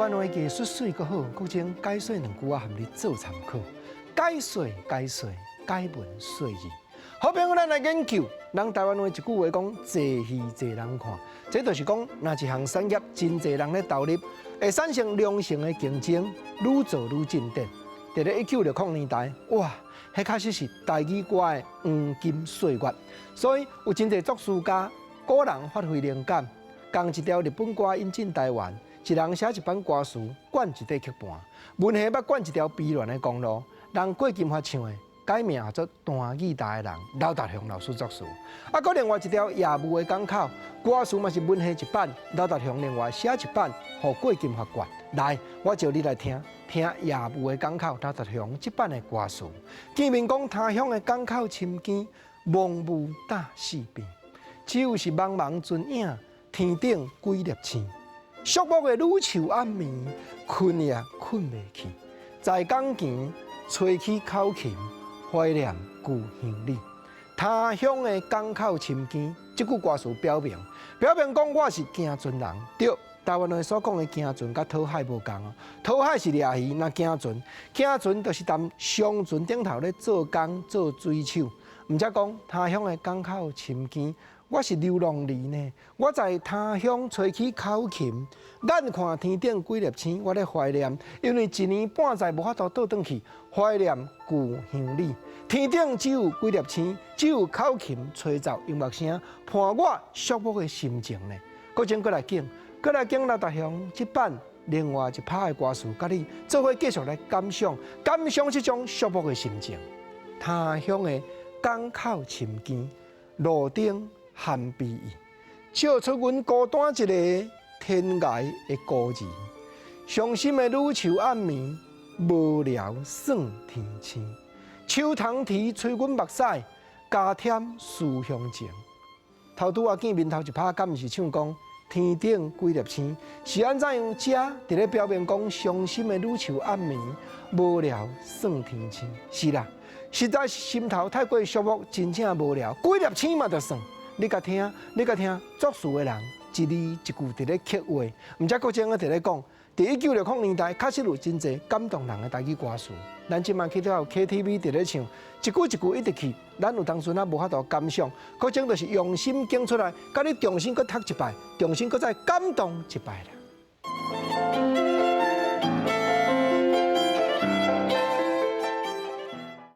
湾话艺术水阁好，国情解说2句啊，含你做参考。解说，解文说字。好朋友，咱来研究，咱台湾话一句话讲，济戏济人看，这就是讲，若一项产业真济人咧投入，会产生良性的竞争，愈做愈进展。伫咧1960年代，哇，迄确实是台语歌的黄金岁月，所以有真济作词家、个人发挥灵感，将一条日本歌引进台湾。一人写一版歌词，灌一块曲盘，文学要灌一条悲恋的公路，让郭金发唱的改名叫做弹吉他的人刘达雄老师作词。啊，搁另外一条夜雾的港口，歌词嘛是文学一版，刘达雄另外写一版，互郭金发灌。来，我叫你来听夜雾的港口刘达雄这版的歌词。见面讲他乡的港口深更，蒙雾大四边，只有是茫茫船影，天顶几粒星。寂寞的女囚暗暝，困也困袂去。在港前吹起口琴，怀念故乡里。他乡的港口深更，这句歌词表明讲我是行船人。对，台湾话所讲的行船，甲讨海无共哦。讨海是掠鱼，那行船就是踮商船顶头咧做工做水手。毋则讲他乡的港口深更。我是流浪儿呢，我在他乡吹起口琴，眼看天顶几粒星，我咧怀念，因为一年半载无法度倒转去，怀念故乡里。天顶只有几粒星，只有口琴吹奏音乐声，伴我寂寞的心情呢。搁前来敬刘达雄这版另外一拍的歌词，甲你做伙继续来感伤这种寂寞的心情。他乡的港口深更，路顶。含悲意，笑出阮孤单一个天涯的孤儿。伤心的女囚暗暝，无聊算天星。秋塘啼吹阮目屎，加添思乡情。头拄啊见面头一拍，敢毋是唱讲天顶几粒星？是安怎样遮伫咧表明讲伤心的女囚暗暝，无聊算天星？是啦，实在是心头太过寂寞，真正无聊，几粒星嘛就算。你甲听作词的人一字一句伫咧刻画，毋则国前我伫咧讲，伫1960年代确实有真侪感动人的台语歌词。咱即摆去到 KTV 伫咧唱，一句一句一直去，咱有当时啊无法度感伤，国前就是用心讲出来，甲你重新搁读一摆，重新搁再感动一摆啦。